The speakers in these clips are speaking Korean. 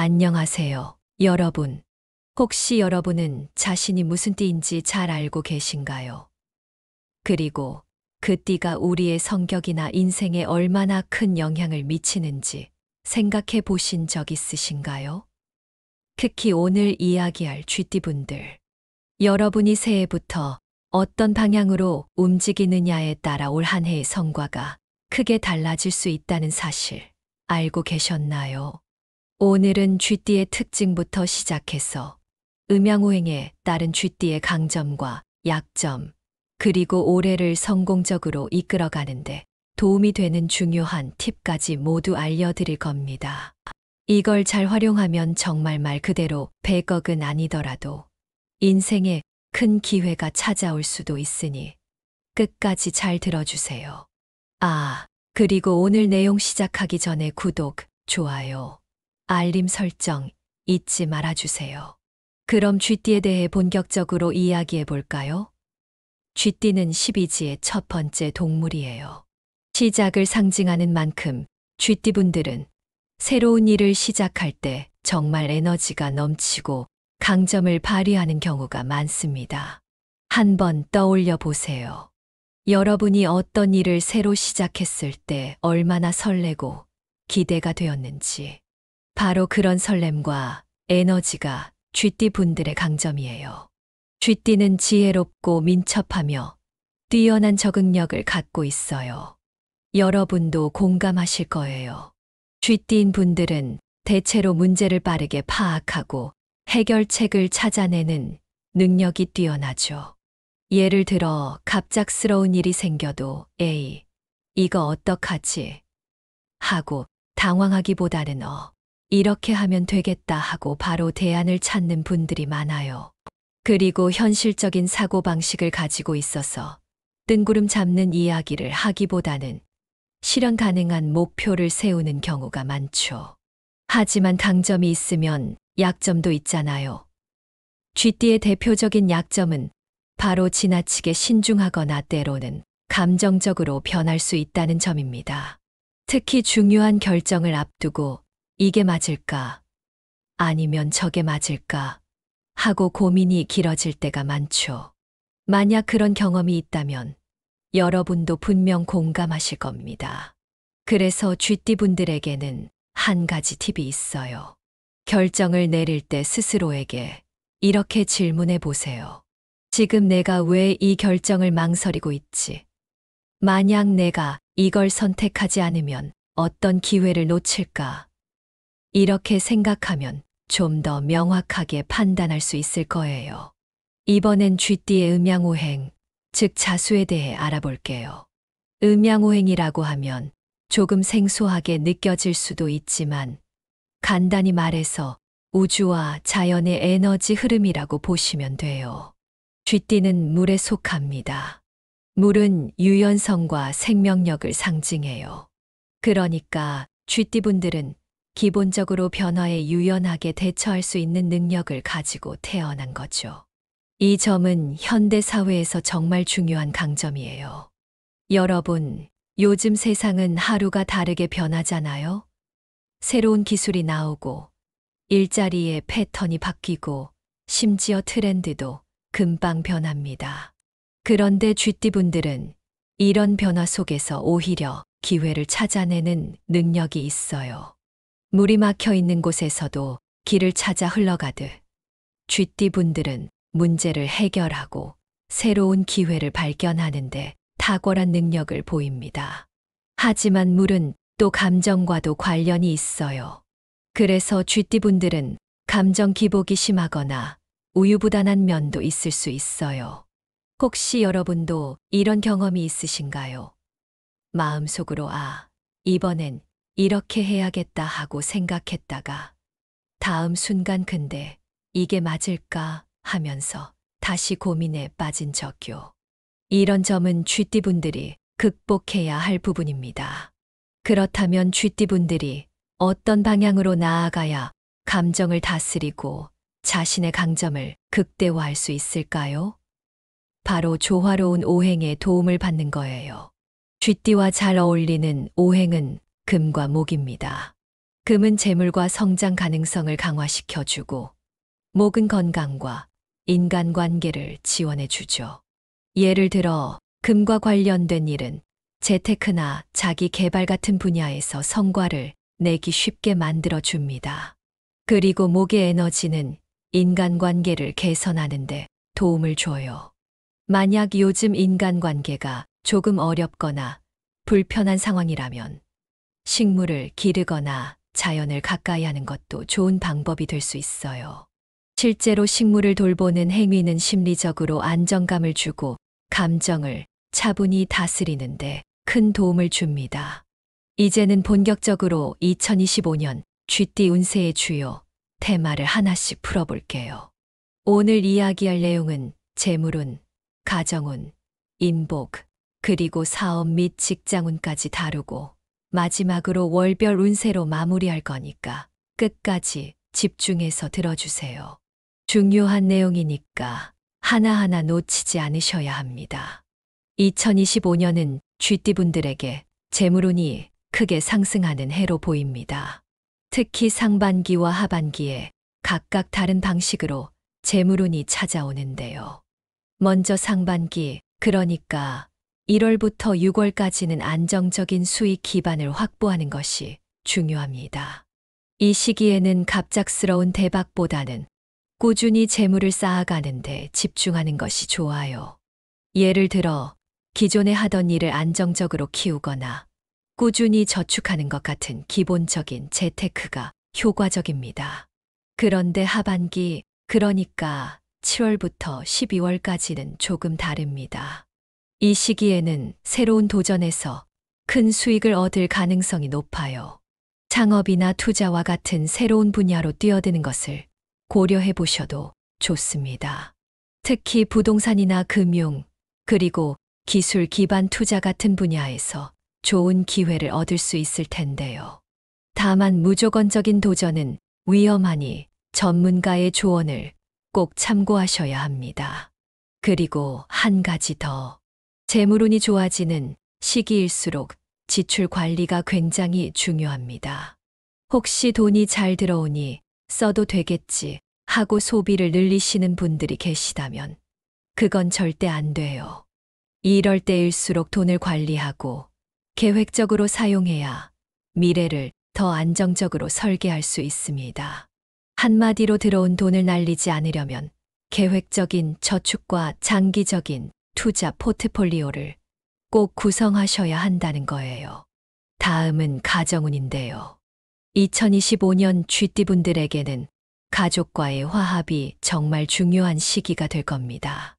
안녕하세요, 여러분. 혹시 여러분은 자신이 무슨 띠인지 잘 알고 계신가요? 그리고 그 띠가 우리의 성격이나 인생에 얼마나 큰 영향을 미치는지 생각해 보신 적 있으신가요? 특히 오늘 이야기할 쥐띠분들. 여러분이 새해부터 어떤 방향으로 움직이느냐에 따라 올 한 해의 성과가 크게 달라질 수 있다는 사실 알고 계셨나요? 오늘은 쥐띠의 특징부터 시작해서 음양오행에 따른 쥐띠의 강점과 약점, 그리고 올해를 성공적으로 이끌어가는데 도움이 되는 중요한 팁까지 모두 알려드릴 겁니다. 이걸 잘 활용하면 정말 말 그대로 100억은 아니더라도 인생에 큰 기회가 찾아올 수도 있으니 끝까지 잘 들어주세요. 그리고 오늘 내용 시작하기 전에 구독, 좋아요, 알림 설정 잊지 말아주세요. 그럼 쥐띠에 대해 본격적으로 이야기해 볼까요? 쥐띠는 12지의 첫 번째 동물이에요. 시작을 상징하는 만큼 쥐띠분들은 새로운 일을 시작할 때 정말 에너지가 넘치고 강점을 발휘하는 경우가 많습니다. 한번 떠올려 보세요. 여러분이 어떤 일을 새로 시작했을 때 얼마나 설레고 기대가 되었는지. 바로 그런 설렘과 에너지가 쥐띠 분들의 강점이에요. 쥐띠는 지혜롭고 민첩하며 뛰어난 적응력을 갖고 있어요. 여러분도 공감하실 거예요. 쥐띠인 분들은 대체로 문제를 빠르게 파악하고 해결책을 찾아내는 능력이 뛰어나죠. 예를 들어 갑작스러운 일이 생겨도 에이, 이거 어떡하지? 하고 당황하기보다는 이렇게 하면 되겠다 하고 바로 대안을 찾는 분들이 많아요. 그리고 현실적인 사고방식을 가지고 있어서 뜬구름 잡는 이야기를 하기보다는 실현 가능한 목표를 세우는 경우가 많죠. 하지만 강점이 있으면 약점도 있잖아요. 쥐띠의 대표적인 약점은 바로 지나치게 신중하거나 때로는 감정적으로 변할 수 있다는 점입니다. 특히 중요한 결정을 앞두고 이게 맞을까? 아니면 저게 맞을까? 하고 고민이 길어질 때가 많죠. 만약 그런 경험이 있다면 여러분도 분명 공감하실 겁니다. 그래서 쥐띠분들에게는 한 가지 팁이 있어요. 결정을 내릴 때 스스로에게 이렇게 질문해 보세요. 지금 내가 왜 이 결정을 망설이고 있지? 만약 내가 이걸 선택하지 않으면 어떤 기회를 놓칠까? 이렇게 생각하면 좀 더 명확하게 판단할 수 있을 거예요. 이번엔 쥐띠의 음양오행, 즉 자수에 대해 알아볼게요. 음양오행이라고 하면 조금 생소하게 느껴질 수도 있지만 간단히 말해서 우주와 자연의 에너지 흐름이라고 보시면 돼요. 쥐띠는 물에 속합니다. 물은 유연성과 생명력을 상징해요. 그러니까 쥐띠분들은 기본적으로 변화에 유연하게 대처할 수 있는 능력을 가지고 태어난 거죠. 이 점은 현대 사회에서 정말 중요한 강점이에요. 여러분, 요즘 세상은 하루가 다르게 변하잖아요? 새로운 기술이 나오고, 일자리의 패턴이 바뀌고, 심지어 트렌드도 금방 변합니다. 그런데 쥐띠분들은 이런 변화 속에서 오히려 기회를 찾아내는 능력이 있어요. 물이 막혀 있는 곳에서도 길을 찾아 흘러가듯 쥐띠분들은 문제를 해결하고 새로운 기회를 발견하는데 탁월한 능력을 보입니다. 하지만 물은 또 감정과도 관련이 있어요. 그래서 쥐띠분들은 감정 기복이 심하거나 우유부단한 면도 있을 수 있어요. 혹시 여러분도 이런 경험이 있으신가요? 마음속으로 이번엔 이렇게 해야겠다 하고 생각했다가 다음 순간 근데 이게 맞을까 하면서 다시 고민에 빠진 적요. 이런 점은 쥐띠분들이 극복해야 할 부분입니다. 그렇다면 쥐띠분들이 어떤 방향으로 나아가야 감정을 다스리고 자신의 강점을 극대화할 수 있을까요? 바로 조화로운 오행의 도움을 받는 거예요. 쥐띠와 잘 어울리는 오행은 금과 목입니다. 금은 재물과 성장 가능성을 강화시켜주고, 목은 건강과 인간관계를 지원해주죠. 예를 들어 금과 관련된 일은 재테크나 자기 개발 같은 분야에서 성과를 내기 쉽게 만들어줍니다. 그리고 목의 에너지는 인간관계를 개선하는데 도움을 줘요. 만약 요즘 인간관계가 조금 어렵거나 불편한 상황이라면 식물을 기르거나 자연을 가까이 하는 것도 좋은 방법이 될 수 있어요. 실제로 식물을 돌보는 행위는 심리적으로 안정감을 주고 감정을 차분히 다스리는데 큰 도움을 줍니다. 이제는 본격적으로 2025년 쥐띠 운세의 주요 테마를 하나씩 풀어볼게요. 오늘 이야기할 내용은 재물운, 가정운, 인복, 그리고 사업 및 직장운까지 다루고 마지막으로 월별 운세로 마무리할 거니까 끝까지 집중해서 들어주세요. 중요한 내용이니까 하나하나 놓치지 않으셔야 합니다. 2025년은 쥐띠분들에게 재물운이 크게 상승하는 해로 보입니다. 특히 상반기와 하반기에 각각 다른 방식으로 재물운이 찾아오는데요. 먼저 상반기, 그러니까 1월부터 6월까지는 안정적인 수익 기반을 확보하는 것이 중요합니다. 이 시기에는 갑작스러운 대박보다는 꾸준히 재물을 쌓아가는데 집중하는 것이 좋아요. 예를 들어 기존에 하던 일을 안정적으로 키우거나 꾸준히 저축하는 것 같은 기본적인 재테크가 효과적입니다. 그런데 하반기, 그러니까 7월부터 12월까지는 조금 다릅니다. 이 시기에는 새로운 도전에서 큰 수익을 얻을 가능성이 높아요. 창업이나 투자와 같은 새로운 분야로 뛰어드는 것을 고려해 보셔도 좋습니다. 특히 부동산이나 금융, 그리고 기술 기반 투자 같은 분야에서 좋은 기회를 얻을 수 있을 텐데요. 다만 무조건적인 도전은 위험하니 전문가의 조언을 꼭 참고하셔야 합니다. 그리고 한 가지 더. 재물운이 좋아지는 시기일수록 지출 관리가 굉장히 중요합니다. 혹시 돈이 잘 들어오니 써도 되겠지 하고 소비를 늘리시는 분들이 계시다면 그건 절대 안 돼요. 이럴 때일수록 돈을 관리하고 계획적으로 사용해야 미래를 더 안정적으로 설계할 수 있습니다. 한마디로 들어온 돈을 날리지 않으려면 계획적인 저축과 장기적인 투자 포트폴리오를 꼭 구성하셔야 한다는 거예요. 다음은 가정운인데요. 2025년 쥐띠분들에게는 가족과의 화합이 정말 중요한 시기가 될 겁니다.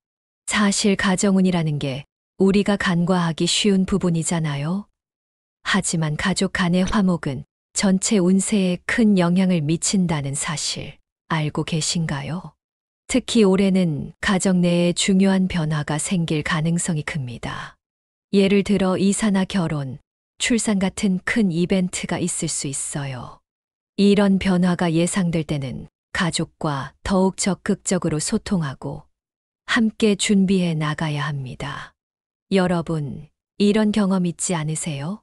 사실 가정운이라는 게 우리가 간과하기 쉬운 부분이잖아요. 하지만 가족 간의 화목은 전체 운세에 큰 영향을 미친다는 사실 알고 계신가요? 특히 올해는 가정 내에 중요한 변화가 생길 가능성이 큽니다. 예를 들어 이사나 결혼, 출산 같은 큰 이벤트가 있을 수 있어요. 이런 변화가 예상될 때는 가족과 더욱 적극적으로 소통하고 함께 준비해 나가야 합니다. 여러분, 이런 경험 있지 않으세요?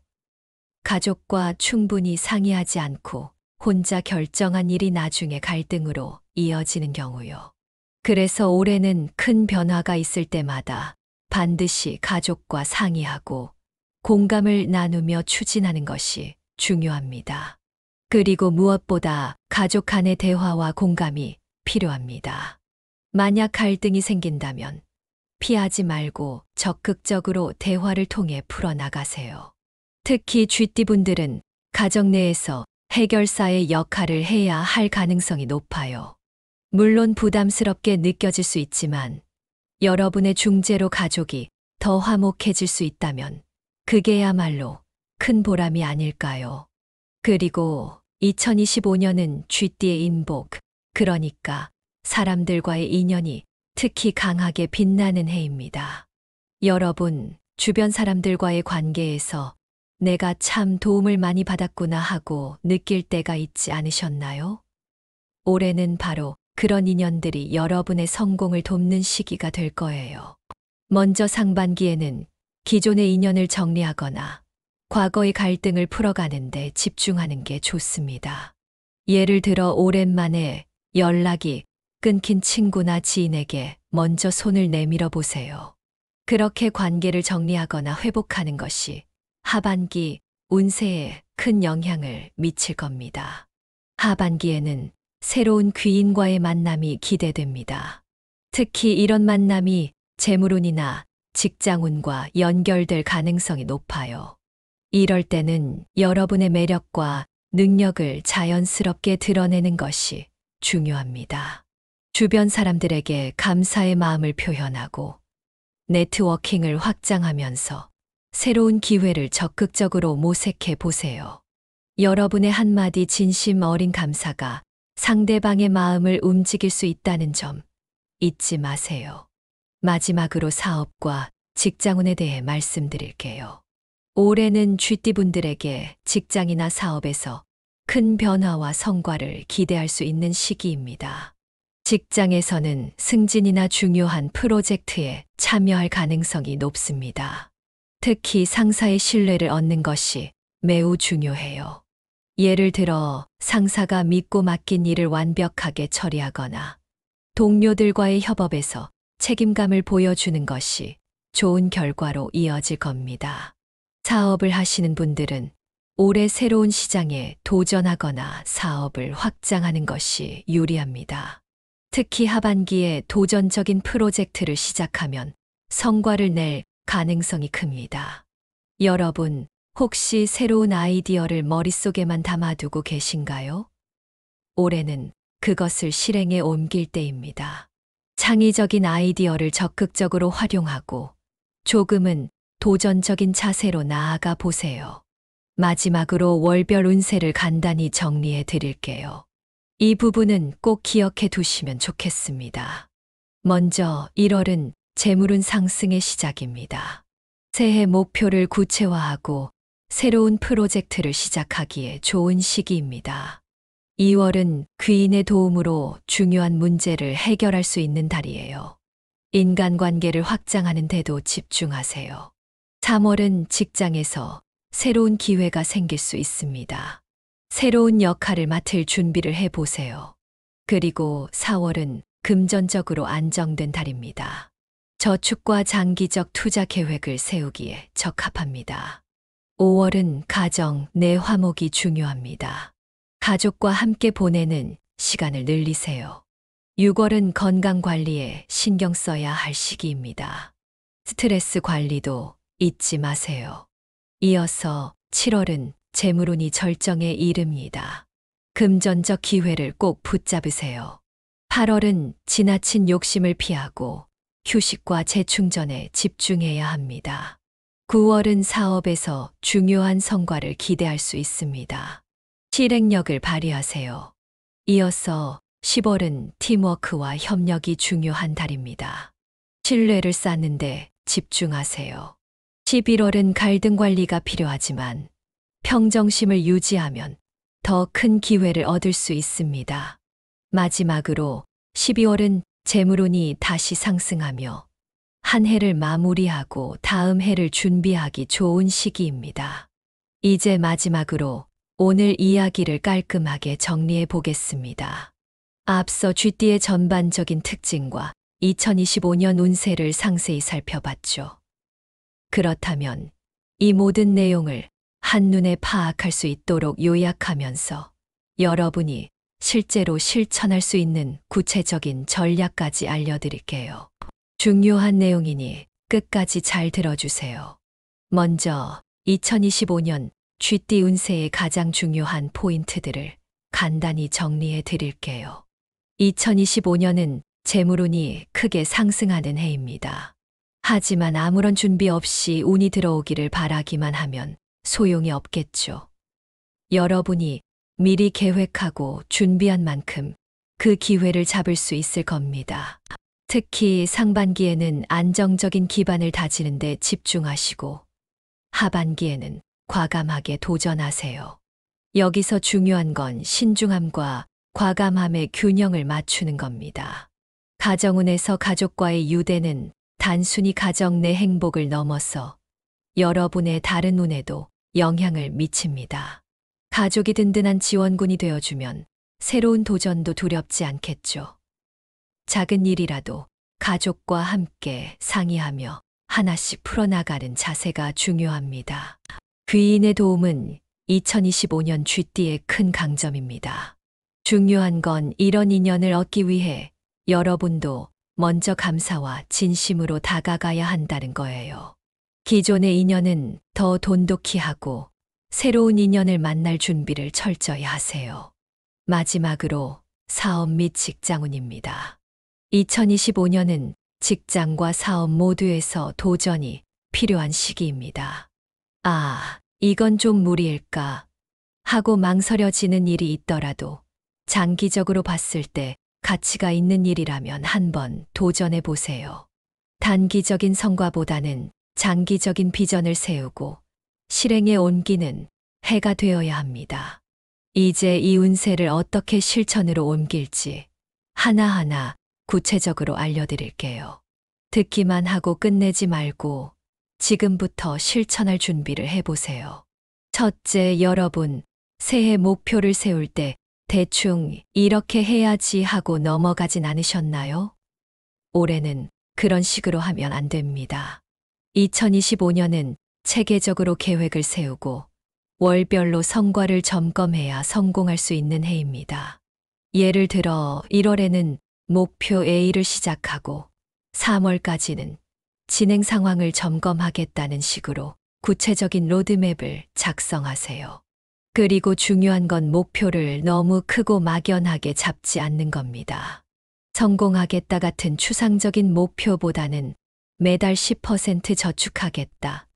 가족과 충분히 상의하지 않고 혼자 결정한 일이 나중에 갈등으로 이어지는 경우요. 그래서 올해는 큰 변화가 있을 때마다 반드시 가족과 상의하고 공감을 나누며 추진하는 것이 중요합니다. 그리고 무엇보다 가족 간의 대화와 공감이 필요합니다. 만약 갈등이 생긴다면 피하지 말고 적극적으로 대화를 통해 풀어나가세요. 특히 쥐띠분들은 가정 내에서 해결사의 역할을 해야 할 가능성이 높아요. 물론 부담스럽게 느껴질 수 있지만 여러분의 중재로 가족이 더 화목해질 수 있다면 그게야말로 큰 보람이 아닐까요? 그리고 2025년은 쥐띠의 인복, 그러니까 사람들과의 인연이 특히 강하게 빛나는 해입니다. 여러분, 주변 사람들과의 관계에서 내가 참 도움을 많이 받았구나 하고 느낄 때가 있지 않으셨나요? 올해는 바로 그런 인연들이 여러분의 성공을 돕는 시기가 될 거예요. 먼저 상반기에는 기존의 인연을 정리하거나 과거의 갈등을 풀어가는데 집중하는 게 좋습니다. 예를 들어 오랜만에 연락이 끊긴 친구나 지인에게 먼저 손을 내밀어 보세요. 그렇게 관계를 정리하거나 회복하는 것이 하반기 운세에 큰 영향을 미칠 겁니다. 하반기에는 새로운 귀인과의 만남이 기대됩니다. 특히 이런 만남이 재물운이나 직장운과 연결될 가능성이 높아요. 이럴 때는 여러분의 매력과 능력을 자연스럽게 드러내는 것이 중요합니다. 주변 사람들에게 감사의 마음을 표현하고 네트워킹을 확장하면서 새로운 기회를 적극적으로 모색해 보세요. 여러분의 한마디 진심 어린 감사가 상대방의 마음을 움직일 수 있다는 점 잊지 마세요. 마지막으로 사업과 직장운에 대해 말씀드릴게요. 올해는 쥐띠분들에게 직장이나 사업에서 큰 변화와 성과를 기대할 수 있는 시기입니다. 직장에서는 승진이나 중요한 프로젝트에 참여할 가능성이 높습니다. 특히 상사의 신뢰를 얻는 것이 매우 중요해요. 예를 들어 상사가 믿고 맡긴 일을 완벽하게 처리하거나 동료들과의 협업에서 책임감을 보여주는 것이 좋은 결과로 이어질 겁니다. 사업을 하시는 분들은 올해 새로운 시장에 도전하거나 사업을 확장하는 것이 유리합니다. 특히 하반기에 도전적인 프로젝트를 시작하면 성과를 낼 가능성이 큽니다. 여러분, 혹시 새로운 아이디어를 머릿속에만 담아두고 계신가요? 올해는 그것을 실행에 옮길 때입니다. 창의적인 아이디어를 적극적으로 활용하고 조금은 도전적인 자세로 나아가 보세요. 마지막으로 월별 운세를 간단히 정리해 드릴게요. 이 부분은 꼭 기억해 두시면 좋겠습니다. 먼저 1월은 재물운 상승의 시작입니다. 새해 목표를 구체화하고 새로운 프로젝트를 시작하기에 좋은 시기입니다. 2월은 귀인의 도움으로 중요한 문제를 해결할 수 있는 달이에요. 인간관계를 확장하는 데도 집중하세요. 3월은 직장에서 새로운 기회가 생길 수 있습니다. 새로운 역할을 맡을 준비를 해보세요. 그리고 4월은 금전적으로 안정된 달입니다. 저축과 장기적 투자 계획을 세우기에 적합합니다. 5월은 가정 내 화목이 중요합니다. 가족과 함께 보내는 시간을 늘리세요. 6월은 건강 관리에 신경 써야 할 시기입니다. 스트레스 관리도 잊지 마세요. 이어서 7월은 재물운이 절정에 이릅니다. 금전적 기회를 꼭 붙잡으세요. 8월은 지나친 욕심을 피하고 휴식과 재충전에 집중해야 합니다. 9월은 사업에서 중요한 성과를 기대할 수 있습니다. 실행력을 발휘하세요. 이어서 10월은 팀워크와 협력이 중요한 달입니다. 신뢰를 쌓는데 집중하세요. 11월은 갈등 관리가 필요하지만 평정심을 유지하면 더 큰 기회를 얻을 수 있습니다. 마지막으로 12월은 재물운이 다시 상승하며 한 해를 마무리하고 다음 해를 준비하기 좋은 시기입니다. 이제 마지막으로 오늘 이야기를 깔끔하게 정리해 보겠습니다. 앞서 쥐띠의 전반적인 특징과 2025년 운세를 상세히 살펴봤죠. 그렇다면 이 모든 내용을 한눈에 파악할 수 있도록 요약하면서 여러분이 실제로 실천할 수 있는 구체적인 전략까지 알려드릴게요. 중요한 내용이니 끝까지 잘 들어주세요. 먼저 2025년 쥐띠 운세의 가장 중요한 포인트들을 간단히 정리해 드릴게요. 2025년은 재물운이 크게 상승하는 해입니다. 하지만 아무런 준비 없이 운이 들어오기를 바라기만 하면 소용이 없겠죠. 여러분이 미리 계획하고 준비한 만큼 그 기회를 잡을 수 있을 겁니다. 특히 상반기에는 안정적인 기반을 다지는 데 집중하시고 하반기에는 과감하게 도전하세요. 여기서 중요한 건 신중함과 과감함의 균형을 맞추는 겁니다. 가정운에서 가족과의 유대는 단순히 가정 내 행복을 넘어서 여러분의 다른 운에도 영향을 미칩니다. 가족이 든든한 지원군이 되어주면 새로운 도전도 두렵지 않겠죠. 작은 일이라도 가족과 함께 상의하며 하나씩 풀어나가는 자세가 중요합니다. 귀인의 도움은 2025년 쥐띠의 큰 강점입니다. 중요한 건 이런 인연을 얻기 위해 여러분도 먼저 감사와 진심으로 다가가야 한다는 거예요. 기존의 인연은 더 돈독히 하고 새로운 인연을 만날 준비를 철저히 하세요. 마지막으로 사업 및 직장운입니다. 2025년은 직장과 사업 모두에서 도전이 필요한 시기입니다. 아, 이건 좀 무리일까 하고 망설여지는 일이 있더라도 장기적으로 봤을 때 가치가 있는 일이라면 한번 도전해 보세요. 단기적인 성과보다는 장기적인 비전을 세우고 실행에 옮기는 해가 되어야 합니다. 이제 이 운세를 어떻게 실천으로 옮길지 하나하나 구체적으로 알려드릴게요. 듣기만 하고 끝내지 말고 지금부터 실천할 준비를 해보세요. 첫째, 여러분, 새해 목표를 세울 때 대충 이렇게 해야지 하고 넘어가진 않으셨나요? 올해는 그런 식으로 하면 안 됩니다. 2025년은 체계적으로 계획을 세우고 월별로 성과를 점검해야 성공할 수 있는 해입니다. 예를 들어 1월에는 목표 A를 시작하고 3월까지는 진행 상황을 점검하겠다는 식으로 구체적인 로드맵을 작성하세요. 그리고 중요한 건 목표를 너무 크고 막연하게 잡지 않는 겁니다. 성공하겠다 같은 추상적인 목표보다는 매달 10% 저축하겠다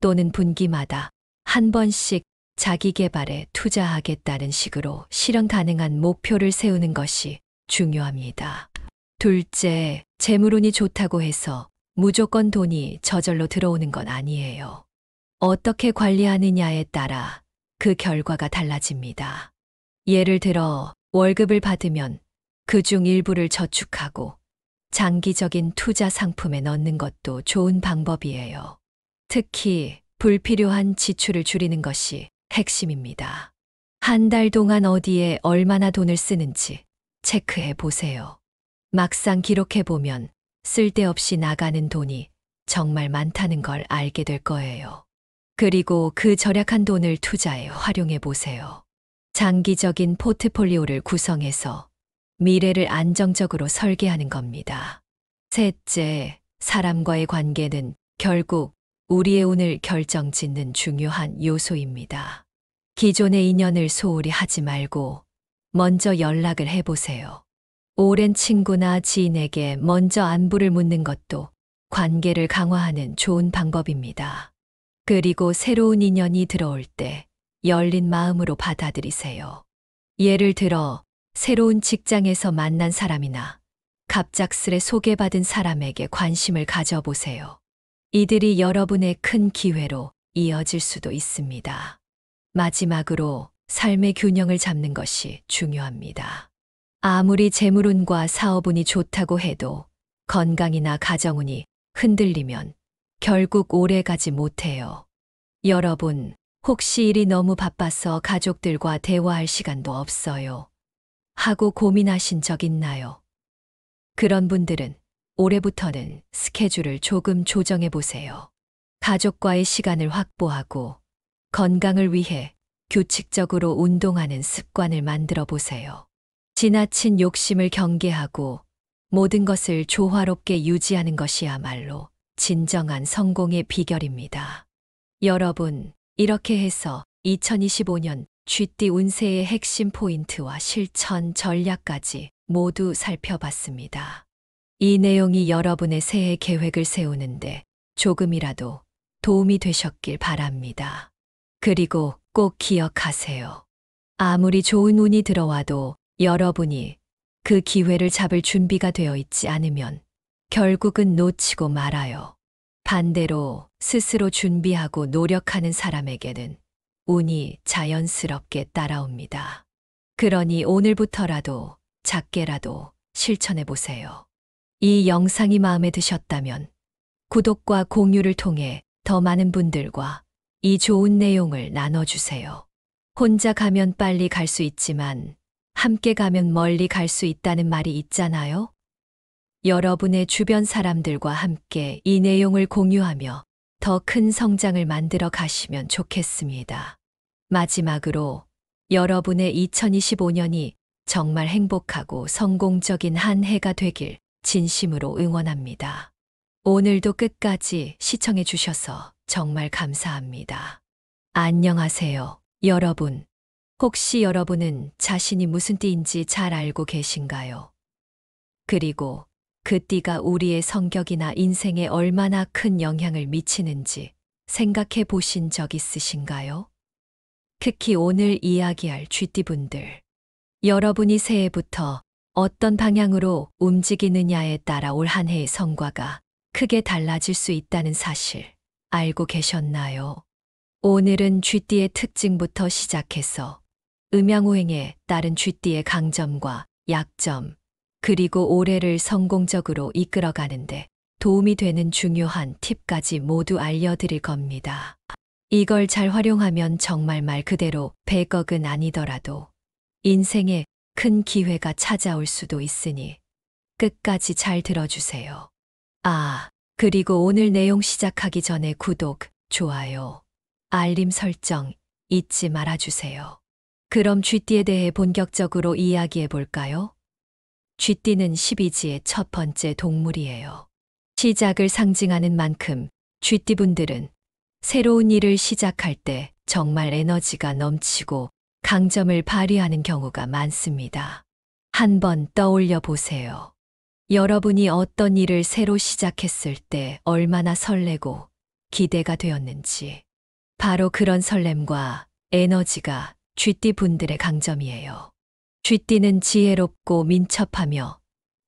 또는 분기마다 한 번씩 자기 개발에 투자하겠다는 식으로 실현 가능한 목표를 세우는 것이 중요합니다. 둘째, 재물운이 좋다고 해서 무조건 돈이 저절로 들어오는 건 아니에요. 어떻게 관리하느냐에 따라 그 결과가 달라집니다. 예를 들어 월급을 받으면 그중 일부를 저축하고 장기적인 투자 상품에 넣는 것도 좋은 방법이에요. 특히 불필요한 지출을 줄이는 것이 핵심입니다. 한 달 동안 어디에 얼마나 돈을 쓰는지 체크해 보세요. 막상 기록해 보면 쓸데없이 나가는 돈이 정말 많다는 걸 알게 될 거예요. 그리고 그 절약한 돈을 투자에 활용해 보세요. 장기적인 포트폴리오를 구성해서 미래를 안정적으로 설계하는 겁니다. 셋째, 사람과의 관계는 결국 우리의 운을 결정짓는 중요한 요소입니다. 기존의 인연을 소홀히 하지 말고 먼저 연락을 해보세요. 오랜 친구나 지인에게 먼저 안부를 묻는 것도 관계를 강화하는 좋은 방법입니다. 그리고 새로운 인연이 들어올 때 열린 마음으로 받아들이세요. 예를 들어 새로운 직장에서 만난 사람이나 갑작스레 소개받은 사람에게 관심을 가져보세요. 이들이 여러분의 큰 기회로 이어질 수도 있습니다. 마지막으로 삶의 균형을 잡는 것이 중요합니다. 아무리 재물운과 사업운이 좋다고 해도 건강이나 가정운이 흔들리면 결국 오래가지 못해요. 여러분, 혹시 일이 너무 바빠서 가족들과 대화할 시간도 없어요 하고 고민하신 적 있나요? 그런 분들은 올해부터는 스케줄을 조금 조정해 보세요. 가족과의 시간을 확보하고 건강을 위해 규칙적으로 운동하는 습관을 만들어 보세요. 지나친 욕심을 경계하고 모든 것을 조화롭게 유지하는 것이야말로 진정한 성공의 비결입니다. 여러분, 이렇게 해서 2025년 쥐띠 운세의 핵심 포인트와 실천 전략까지 모두 살펴봤습니다. 이 내용이 여러분의 새해 계획을 세우는데 조금이라도 도움이 되셨길 바랍니다. 그리고 꼭 기억하세요. 아무리 좋은 운이 들어와도 여러분이 그 기회를 잡을 준비가 되어 있지 않으면 결국은 놓치고 말아요. 반대로 스스로 준비하고 노력하는 사람에게는 운이 자연스럽게 따라옵니다. 그러니 오늘부터라도 작게라도 실천해 보세요. 이 영상이 마음에 드셨다면 구독과 공유를 통해 더 많은 분들과 이 좋은 내용을 나눠주세요. 혼자 가면 빨리 갈 수 있지만 함께 가면 멀리 갈 수 있다는 말이 있잖아요. 여러분의 주변 사람들과 함께 이 내용을 공유하며 더 큰 성장을 만들어 가시면 좋겠습니다. 마지막으로 여러분의 2025년이 정말 행복하고 성공적인 한 해가 되길 진심으로 응원합니다. 오늘도 끝까지 시청해 주셔서 정말 감사합니다. 안녕하세요, 여러분. 혹시 여러분은 자신이 무슨 띠인지 잘 알고 계신가요? 그리고 그 띠가 우리의 성격이나 인생에 얼마나 큰 영향을 미치는지 생각해 보신 적 있으신가요? 특히 오늘 이야기할 쥐띠분들. 여러분이 새해부터 어떤 방향으로 움직이느냐에 따라 올 한 해의 성과가 크게 달라질 수 있다는 사실 알고 계셨나요? 오늘은 쥐띠의 특징부터 시작해서 음양오행에 따른 쥐띠의 강점과 약점, 그리고 올해를 성공적으로 이끌어가는데 도움이 되는 중요한 팁까지 모두 알려드릴 겁니다. 이걸 잘 활용하면 정말 말 그대로 100억은 아니더라도 인생에 큰 기회가 찾아올 수도 있으니 끝까지 잘 들어주세요. 그리고 오늘 내용 시작하기 전에 구독, 좋아요, 알림 설정 잊지 말아주세요. 그럼 쥐띠에 대해 본격적으로 이야기해 볼까요? 쥐띠는 12지의 첫 번째 동물이에요. 시작을 상징하는 만큼 쥐띠분들은 새로운 일을 시작할 때 정말 에너지가 넘치고 강점을 발휘하는 경우가 많습니다. 한번 떠올려 보세요. 여러분이 어떤 일을 새로 시작했을 때 얼마나 설레고 기대가 되었는지. 바로 그런 설렘과 에너지가 쥐띠 분들의 강점이에요. 쥐띠는 지혜롭고 민첩하며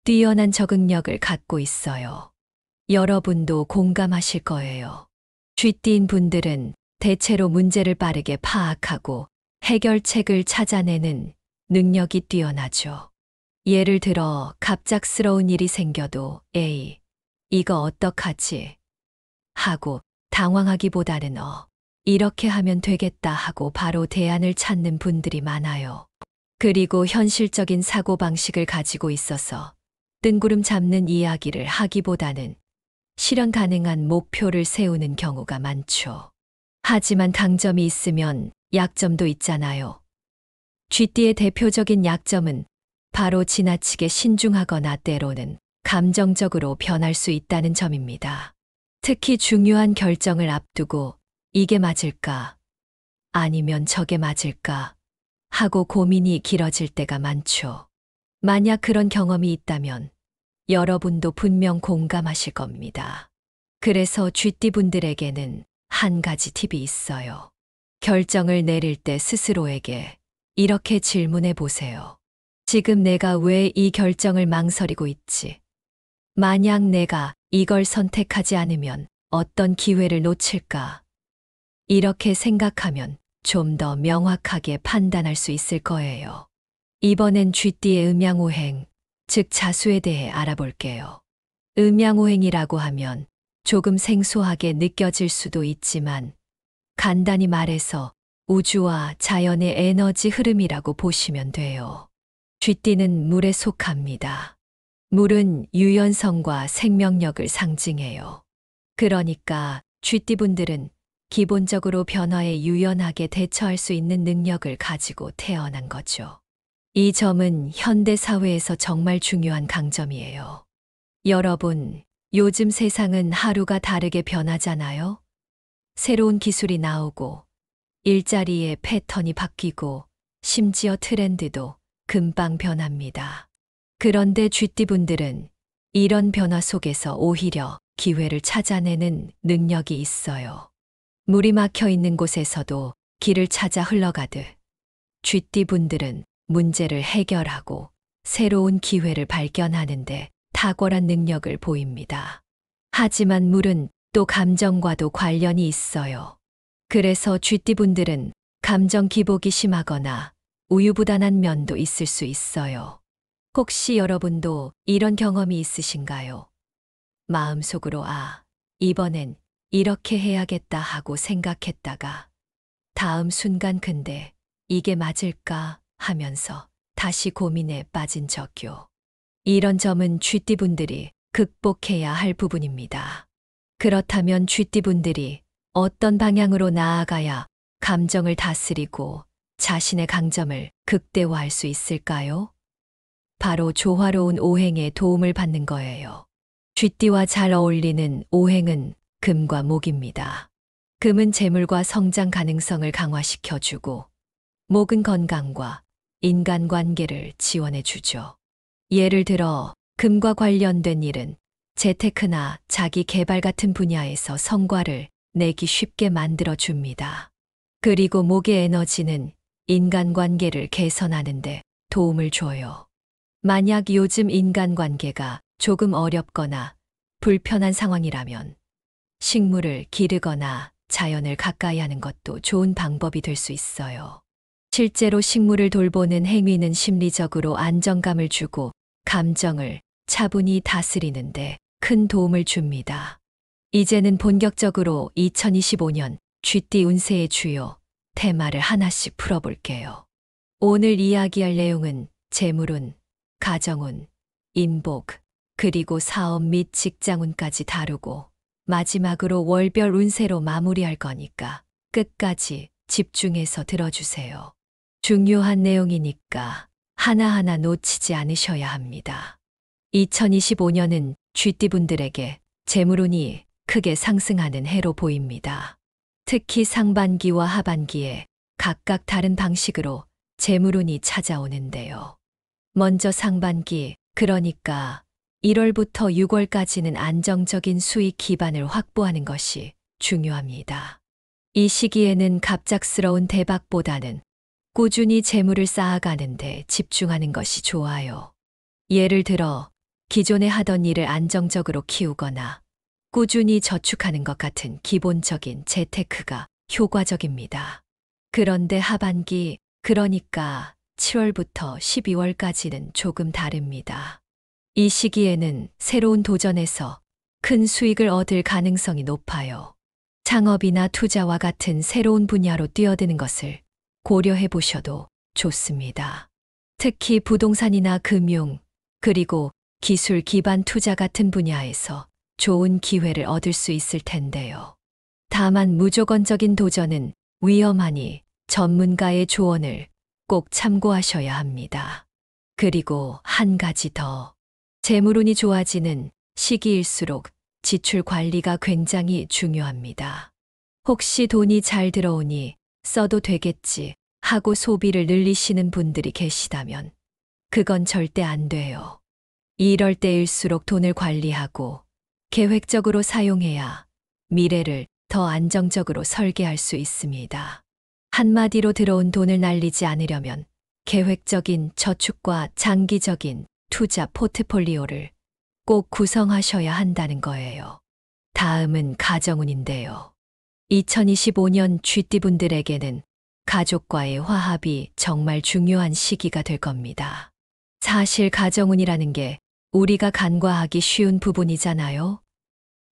뛰어난 적응력을 갖고 있어요. 여러분도 공감하실 거예요. 쥐띠인 분들은 대체로 문제를 빠르게 파악하고 해결책을 찾아내는 능력이 뛰어나죠. 예를 들어 갑작스러운 일이 생겨도 에이, 이거 어떡하지? 하고 당황하기보다는 이렇게 하면 되겠다 하고 바로 대안을 찾는 분들이 많아요. 그리고 현실적인 사고방식을 가지고 있어서 뜬구름 잡는 이야기를 하기보다는 실현 가능한 목표를 세우는 경우가 많죠. 하지만 강점이 있으면 약점도 있잖아요. 쥐띠의 대표적인 약점은 바로 지나치게 신중하거나 때로는 감정적으로 변할 수 있다는 점입니다. 특히 중요한 결정을 앞두고 이게 맞을까? 아니면 저게 맞을까? 하고 고민이 길어질 때가 많죠. 만약 그런 경험이 있다면 여러분도 분명 공감하실 겁니다. 그래서 쥐띠분들에게는 한 가지 팁이 있어요. 결정을 내릴 때 스스로에게 이렇게 질문해 보세요. 지금 내가 왜 이 결정을 망설이고 있지? 만약 내가 이걸 선택하지 않으면 어떤 기회를 놓칠까? 이렇게 생각하면 좀 더 명확하게 판단할 수 있을 거예요. 이번엔 쥐띠의 음양오행, 즉 자수에 대해 알아볼게요. 음양오행이라고 하면 조금 생소하게 느껴질 수도 있지만 간단히 말해서 우주와 자연의 에너지 흐름이라고 보시면 돼요. 쥐띠는 물에 속합니다. 물은 유연성과 생명력을 상징해요. 그러니까 쥐띠분들은 기본적으로 변화에 유연하게 대처할 수 있는 능력을 가지고 태어난 거죠. 이 점은 현대 사회에서 정말 중요한 강점이에요. 여러분, 요즘 세상은 하루가 다르게 변하잖아요? 새로운 기술이 나오고, 일자리의 패턴이 바뀌고, 심지어 트렌드도 금방 변합니다. 그런데 쥐띠분들은 이런 변화 속에서 오히려 기회를 찾아내는 능력이 있어요. 물이 막혀 있는 곳에서도 길을 찾아 흘러가듯 쥐띠분들은 문제를 해결하고 새로운 기회를 발견하는데 탁월한 능력을 보입니다. 하지만 물은 또 감정과도 관련이 있어요. 그래서 쥐띠분들은 감정 기복이 심하거나 우유부단한 면도 있을 수 있어요. 혹시 여러분도 이런 경험이 있으신가요? 마음속으로 이번엔 이렇게 해야겠다 하고 생각했다가 다음 순간 근데 이게 맞을까 하면서 다시 고민에 빠진 적요. 이런 점은 쥐띠분들이 극복해야 할 부분입니다. 그렇다면 쥐띠분들이 어떤 방향으로 나아가야 감정을 다스리고 자신의 강점을 극대화할 수 있을까요? 바로 조화로운 오행에 도움을 받는 거예요. 쥐띠와 잘 어울리는 오행은 금과 목입니다. 금은 재물과 성장 가능성을 강화시켜주고, 목은 건강과 인간관계를 지원해주죠. 예를 들어, 금과 관련된 일은 재테크나 자기 개발 같은 분야에서 성과를 내기 쉽게 만들어줍니다. 그리고 목의 에너지는 인간관계를 개선하는데 도움을 줘요. 만약 요즘 인간관계가 조금 어렵거나 불편한 상황이라면 식물을 기르거나 자연을 가까이 하는 것도 좋은 방법이 될 수 있어요. 실제로 식물을 돌보는 행위는 심리적으로 안정감을 주고 감정을 차분히 다스리는데 큰 도움을 줍니다. 이제는 본격적으로 2025년 쥐띠 운세의 주요 테마를 하나씩 풀어볼게요. 오늘 이야기할 내용은 재물운, 가정운, 인복, 그리고 사업 및 직장운까지 다루고 마지막으로 월별 운세로 마무리할 거니까 끝까지 집중해서 들어주세요. 중요한 내용이니까 하나하나 놓치지 않으셔야 합니다. 2025년은 쥐띠분들에게 재물운이 크게 상승하는 해로 보입니다. 특히 상반기와 하반기에 각각 다른 방식으로 재물운이 찾아오는데요. 먼저 상반기, 그러니까 1월부터 6월까지는 안정적인 수익 기반을 확보하는 것이 중요합니다. 이 시기에는 갑작스러운 대박보다는 꾸준히 재물을 쌓아가는 데 집중하는 것이 좋아요. 예를 들어 기존에 하던 일을 안정적으로 키우거나 꾸준히 저축하는 것 같은 기본적인 재테크가 효과적입니다. 그런데 하반기, 그러니까 7월부터 12월까지는 조금 다릅니다. 이 시기에는 새로운 도전에서 큰 수익을 얻을 가능성이 높아요. 창업이나 투자와 같은 새로운 분야로 뛰어드는 것을 고려해 보셔도 좋습니다. 특히 부동산이나 금융, 그리고 기술 기반 투자 같은 분야에서 좋은 기회를 얻을 수 있을 텐데요. 다만 무조건적인 도전은 위험하니 전문가의 조언을 꼭 참고하셔야 합니다. 그리고 한 가지 더. 재물운이 좋아지는 시기일수록 지출 관리가 굉장히 중요합니다. 혹시 돈이 잘 들어오니 써도 되겠지 하고 소비를 늘리시는 분들이 계시다면 그건 절대 안 돼요. 이럴 때일수록 돈을 관리하고 계획적으로 사용해야 미래를 더 안정적으로 설계할 수 있습니다. 한마디로 들어온 돈을 날리지 않으려면 계획적인 저축과 장기적인 투자 포트폴리오를 꼭 구성하셔야 한다는 거예요. 다음은 가정운인데요. 2025년 쥐띠분들에게는 가족과의 화합이 정말 중요한 시기가 될 겁니다. 사실 가정운이라는 게 우리가 간과하기 쉬운 부분이잖아요.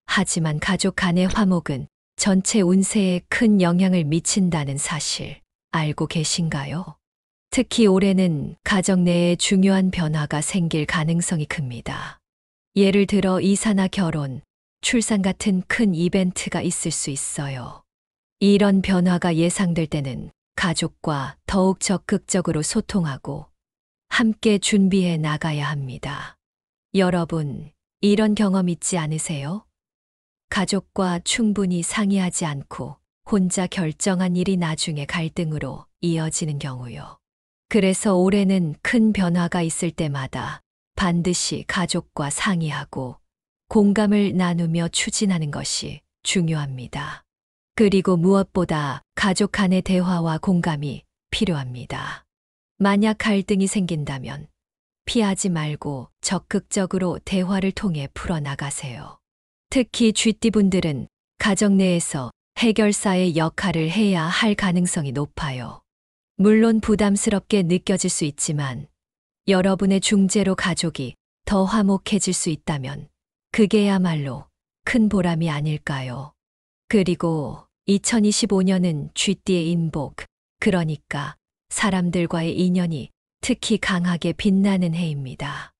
하지만 가족 간의 화목은 전체 운세에 큰 영향을 미친다는 사실 알고 계신가요? 특히 올해는 가정 내에 중요한 변화가 생길 가능성이 큽니다. 예를 들어 이사나 결혼, 출산 같은 큰 이벤트가 있을 수 있어요. 이런 변화가 예상될 때는 가족과 더욱 적극적으로 소통하고 함께 준비해 나가야 합니다. 여러분, 이런 경험 있지 않으세요? 가족과 충분히 상의하지 않고 혼자 결정한 일이 나중에 갈등으로 이어지는 경우요. 그래서 올해는 큰 변화가 있을 때마다 반드시 가족과 상의하고 공감을 나누며 추진하는 것이 중요합니다. 그리고 무엇보다 가족 간의 대화와 공감이 필요합니다. 만약 갈등이 생긴다면 피하지 말고 적극적으로 대화를 통해 풀어나가세요. 특히 쥐띠분들은 가정 내에서 해결사의 역할을 해야 할 가능성이 높아요. 물론 부담스럽게 느껴질 수 있지만 여러분의 중재로 가족이 더 화목해질 수 있다면 그게야말로 큰 보람이 아닐까요? 그리고 2025년은 쥐띠의 인복, 그러니까 사람들과의 인연이 특히 강하게 빛나는 해입니다.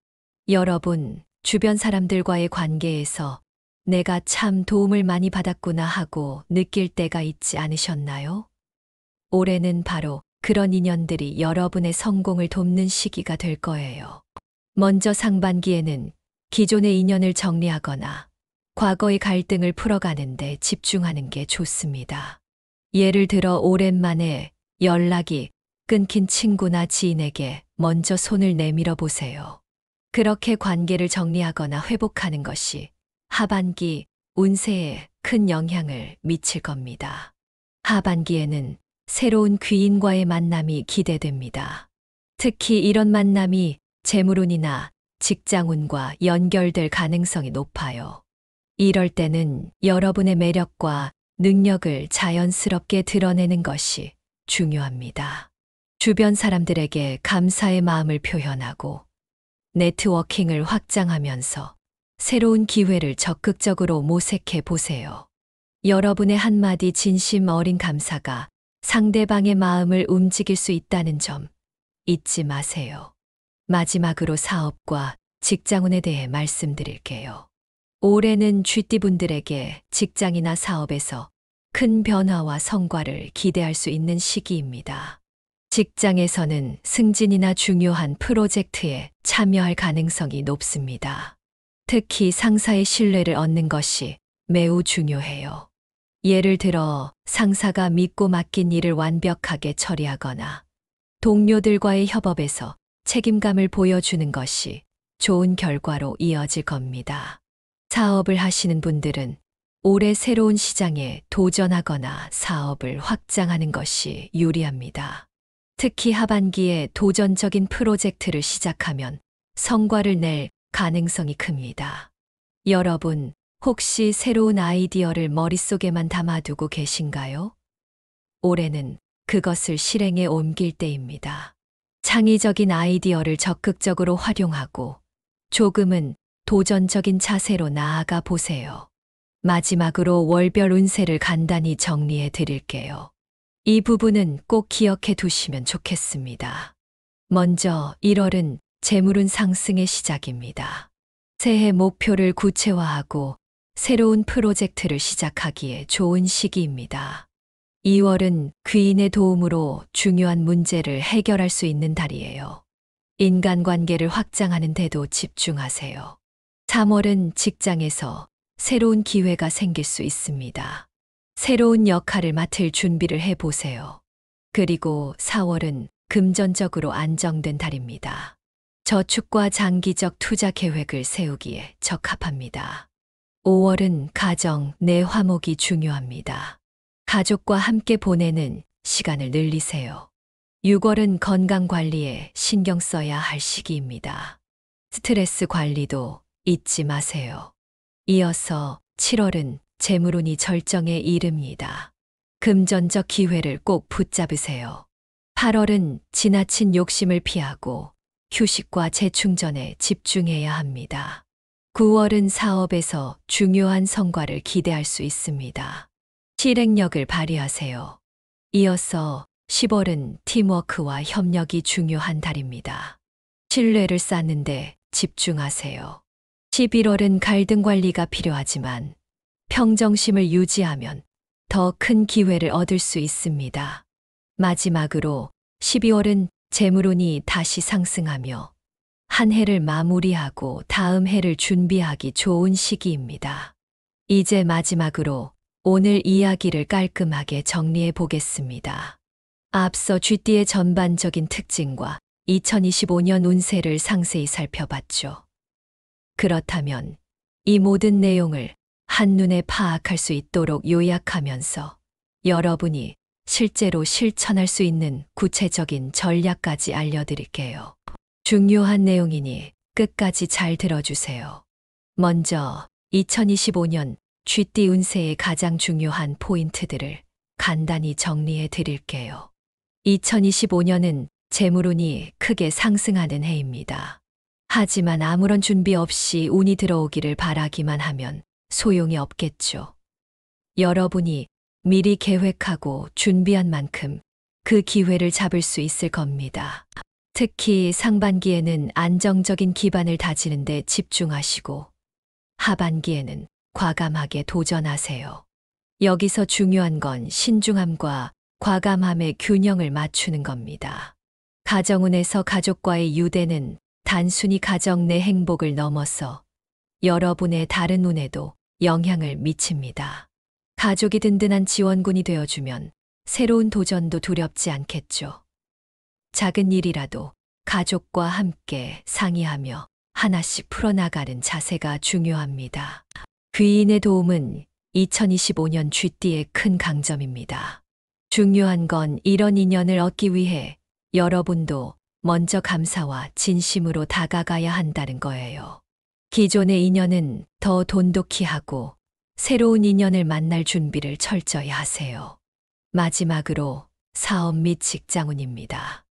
여러분, 주변 사람들과의 관계에서 내가 참 도움을 많이 받았구나 하고 느낄 때가 있지 않으셨나요? 올해는 바로 그런 인연들이 여러분의 성공을 돕는 시기가 될 거예요. 먼저 상반기에는 기존의 인연을 정리하거나 과거의 갈등을 풀어가는데 집중하는 게 좋습니다. 예를 들어 오랜만에 연락이 끊긴 친구나 지인에게 먼저 손을 내밀어 보세요. 그렇게 관계를 정리하거나 회복하는 것이 하반기 운세에 큰 영향을 미칠 겁니다. 하반기에는 새로운 귀인과의 만남이 기대됩니다. 특히 이런 만남이 재물운이나 직장운과 연결될 가능성이 높아요. 이럴 때는 여러분의 매력과 능력을 자연스럽게 드러내는 것이 중요합니다. 주변 사람들에게 감사의 마음을 표현하고 네트워킹을 확장하면서 새로운 기회를 적극적으로 모색해 보세요. 여러분의 한마디 진심 어린 감사가 상대방의 마음을 움직일 수 있다는 점 잊지 마세요. 마지막으로 사업과 직장운에 대해 말씀드릴게요. 올해는 쥐띠분들에게 직장이나 사업에서 큰 변화와 성과를 기대할 수 있는 시기입니다. 직장에서는 승진이나 중요한 프로젝트에 참여할 가능성이 높습니다. 특히 상사의 신뢰를 얻는 것이 매우 중요해요. 예를 들어 상사가 믿고 맡긴 일을 완벽하게 처리하거나 동료들과의 협업에서 책임감을 보여주는 것이 좋은 결과로 이어질 겁니다. 사업을 하시는 분들은 올해 새로운 시장에 도전하거나 사업을 확장하는 것이 유리합니다. 특히 하반기에 도전적인 프로젝트를 시작하면 성과를 낼 가능성이 큽니다. 여러분, 혹시 새로운 아이디어를 머릿속에만 담아두고 계신가요? 올해는 그것을 실행에 옮길 때입니다. 창의적인 아이디어를 적극적으로 활용하고 조금은 도전적인 자세로 나아가 보세요. 마지막으로 월별 운세를 간단히 정리해 드릴게요. 이 부분은 꼭 기억해 두시면 좋겠습니다. 먼저 1월은 재물운 상승의 시작입니다. 새해 목표를 구체화하고 새로운 프로젝트를 시작하기에 좋은 시기입니다. 2월은 귀인의 도움으로 중요한 문제를 해결할 수 있는 달이에요. 인간관계를 확장하는 데도 집중하세요. 3월은 직장에서 새로운 기회가 생길 수 있습니다. 새로운 역할을 맡을 준비를 해보세요. 그리고 4월은 금전적으로 안정된 달입니다. 저축과 장기적 투자 계획을 세우기에 적합합니다. 5월은 가정 내 화목이 중요합니다. 가족과 함께 보내는 시간을 늘리세요. 6월은 건강 관리에 신경 써야 할 시기입니다. 스트레스 관리도 잊지 마세요. 이어서 7월은 재물운이 절정에 이릅니다. 금전적 기회를 꼭 붙잡으세요. 8월은 지나친 욕심을 피하고 휴식과 재충전에 집중해야 합니다. 9월은 사업에서 중요한 성과를 기대할 수 있습니다. 실행력을 발휘하세요. 이어서 10월은 팀워크와 협력이 중요한 달입니다. 신뢰를 쌓는데 집중하세요. 11월은 갈등 관리가 필요하지만 평정심을 유지하면 더 큰 기회를 얻을 수 있습니다. 마지막으로 12월은 재물운이 다시 상승하며 한 해를 마무리하고 다음 해를 준비하기 좋은 시기입니다. 이제 마지막으로 오늘 이야기를 깔끔하게 정리해 보겠습니다. 앞서 쥐띠의 전반적인 특징과 2025년 운세를 상세히 살펴봤죠. 그렇다면 이 모든 내용을 한눈에 파악할 수 있도록 요약하면서 여러분이 실제로 실천할 수 있는 구체적인 전략까지 알려드릴게요. 중요한 내용이니 끝까지 잘 들어주세요. 먼저 2025년 쥐띠 운세의 가장 중요한 포인트들을 간단히 정리해 드릴게요. 2025년은 재물운이 크게 상승하는 해입니다. 하지만 아무런 준비 없이 운이 들어오기를 바라기만 하면 소용이 없겠죠. 여러분이 미리 계획하고 준비한 만큼 그 기회를 잡을 수 있을 겁니다. 특히 상반기에는 안정적인 기반을 다지는 데 집중하시고 하반기에는 과감하게 도전하세요. 여기서 중요한 건 신중함과 과감함의 균형을 맞추는 겁니다. 가정운에서 가족과의 유대는 단순히 가정 내 행복을 넘어서 여러분의 다른 운에도 영향을 미칩니다. 가족이 든든한 지원군이 되어주면 새로운 도전도 두렵지 않겠죠. 작은 일이라도 가족과 함께 상의하며 하나씩 풀어나가는 자세가 중요합니다. 귀인의 도움은 2025년 쥐띠의 큰 강점입니다. 중요한 건 이런 인연을 얻기 위해 여러분도 먼저 감사와 진심으로 다가가야 한다는 거예요. 기존의 인연은 더 돈독히 하고 새로운 인연을 만날 준비를 철저히 하세요. 마지막으로 사업 및 직장운입니다.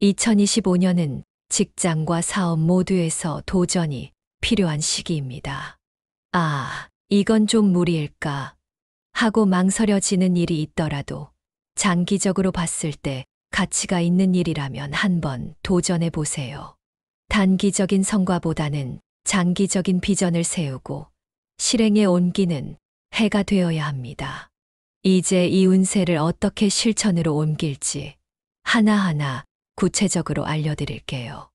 2025년은 직장과 사업 모두에서 도전이 필요한 시기입니다. 아, 이건 좀 무리일까 하고 망설여지는 일이 있더라도 장기적으로 봤을 때 가치가 있는 일이라면 한번 도전해 보세요. 단기적인 성과보다는 장기적인 비전을 세우고 실행에 옮기는 해가 되어야 합니다. 이제 이 운세를 어떻게 실천으로 옮길지 하나하나 구체적으로 알려드릴게요.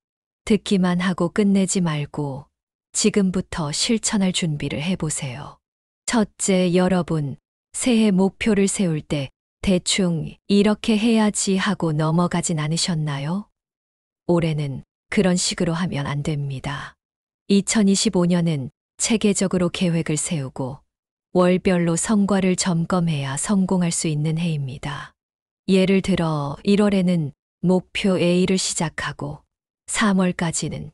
듣기만 하고 끝내지 말고 지금부터 실천할 준비를 해보세요. 첫째, 여러분, 새해 목표를 세울 때 대충 이렇게 해야지 하고 넘어가진 않으셨나요? 올해는 그런 식으로 하면 안 됩니다. 2025년은 체계적으로 계획을 세우고 월별로 성과를 점검해야 성공할 수 있는 해입니다. 예를 들어 1월에는 목표 A를 시작하고 3월까지는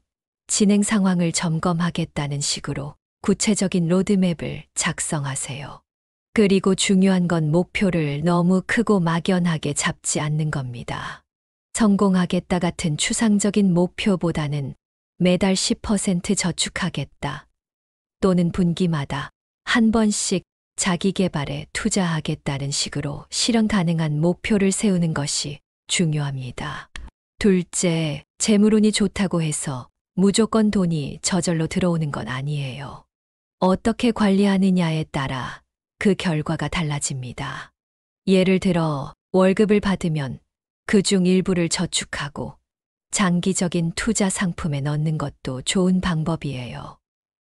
진행 상황을 점검하겠다는 식으로 구체적인 로드맵을 작성하세요. 그리고 중요한 건 목표를 너무 크고 막연하게 잡지 않는 겁니다. 성공하겠다 같은 추상적인 목표보다는 매달 10% 저축하겠다 또는 분기마다 한 번씩 자기 개발에 투자하겠다는 식으로 실현 가능한 목표를 세우는 것이 중요합니다. 둘째, 재물운이 좋다고 해서 무조건 돈이 저절로 들어오는 건 아니에요. 어떻게 관리하느냐에 따라 그 결과가 달라집니다. 예를 들어 월급을 받으면 그중 일부를 저축하고 장기적인 투자 상품에 넣는 것도 좋은 방법이에요.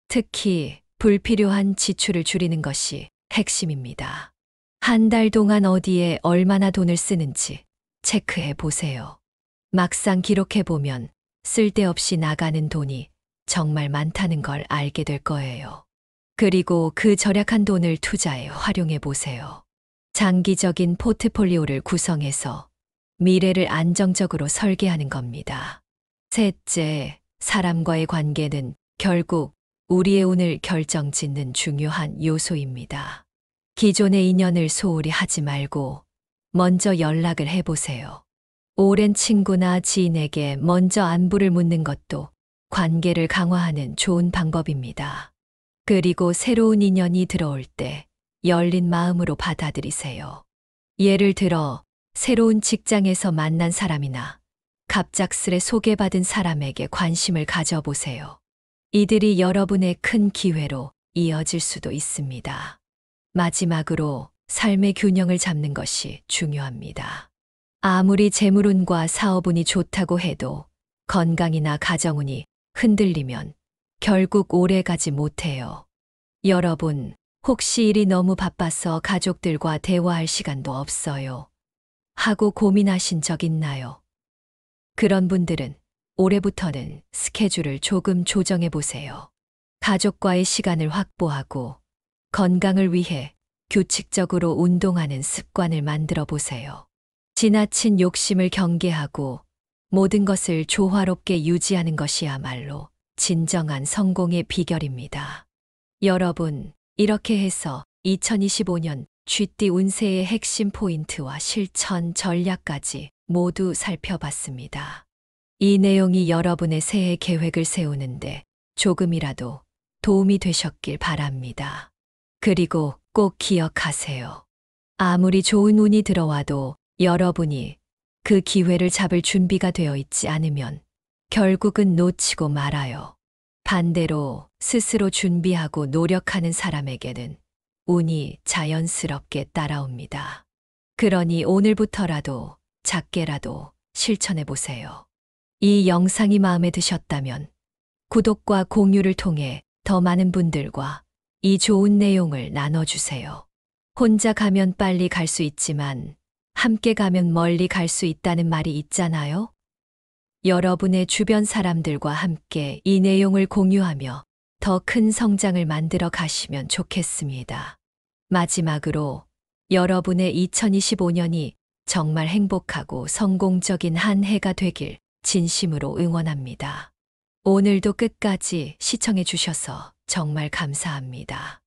특히 불필요한 지출을 줄이는 것이 핵심입니다. 한 달 동안 어디에 얼마나 돈을 쓰는지 체크해 보세요. 막상 기록해 보면 쓸데없이 나가는 돈이 정말 많다는 걸 알게 될 거예요. 그리고 그 절약한 돈을 투자에 활용해 보세요. 장기적인 포트폴리오를 구성해서 미래를 안정적으로 설계하는 겁니다. 셋째, 사람과의 관계는 결국 우리의 운을 결정짓는 중요한 요소입니다. 기존의 인연을 소홀히 하지 말고 먼저 연락을 해보세요. 오랜 친구나 지인에게 먼저 안부를 묻는 것도 관계를 강화하는 좋은 방법입니다. 그리고 새로운 인연이 들어올 때 열린 마음으로 받아들이세요. 예를 들어 새로운 직장에서 만난 사람이나 갑작스레 소개받은 사람에게 관심을 가져보세요. 이들이 여러분의 큰 기회로 이어질 수도 있습니다. 마지막으로 삶의 균형을 잡는 것이 중요합니다. 아무리 재물운과 사업운이 좋다고 해도 건강이나 가정운이 흔들리면 결국 오래가지 못해요. 여러분, 혹시 일이 너무 바빠서 가족들과 대화할 시간도 없어요 하고 고민하신 적 있나요? 그런 분들은 올해부터는 스케줄을 조금 조정해 보세요. 가족과의 시간을 확보하고 건강을 위해 규칙적으로 운동하는 습관을 만들어 보세요. 지나친 욕심을 경계하고 모든 것을 조화롭게 유지하는 것이야말로 진정한 성공의 비결입니다. 여러분, 이렇게 해서 2025년 쥐띠 운세의 핵심 포인트와 실천 전략까지 모두 살펴봤습니다. 이 내용이 여러분의 새해 계획을 세우는데 조금이라도 도움이 되셨길 바랍니다. 그리고 꼭 기억하세요. 아무리 좋은 운이 들어와도 여러분이 그 기회를 잡을 준비가 되어 있지 않으면 결국은 놓치고 말아요. 반대로 스스로 준비하고 노력하는 사람에게는 운이 자연스럽게 따라옵니다. 그러니 오늘부터라도 작게라도 실천해 보세요. 이 영상이 마음에 드셨다면 구독과 공유를 통해 더 많은 분들과 이 좋은 내용을 나눠주세요. 혼자 가면 빨리 갈 수 있지만 함께 가면 멀리 갈 수 있다는 말이 있잖아요. 여러분의 주변 사람들과 함께 이 내용을 공유하며 더 큰 성장을 만들어 가시면 좋겠습니다. 마지막으로 여러분의 2025년이 정말 행복하고 성공적인 한 해가 되길 진심으로 응원합니다. 오늘도 끝까지 시청해 주셔서 정말 감사합니다.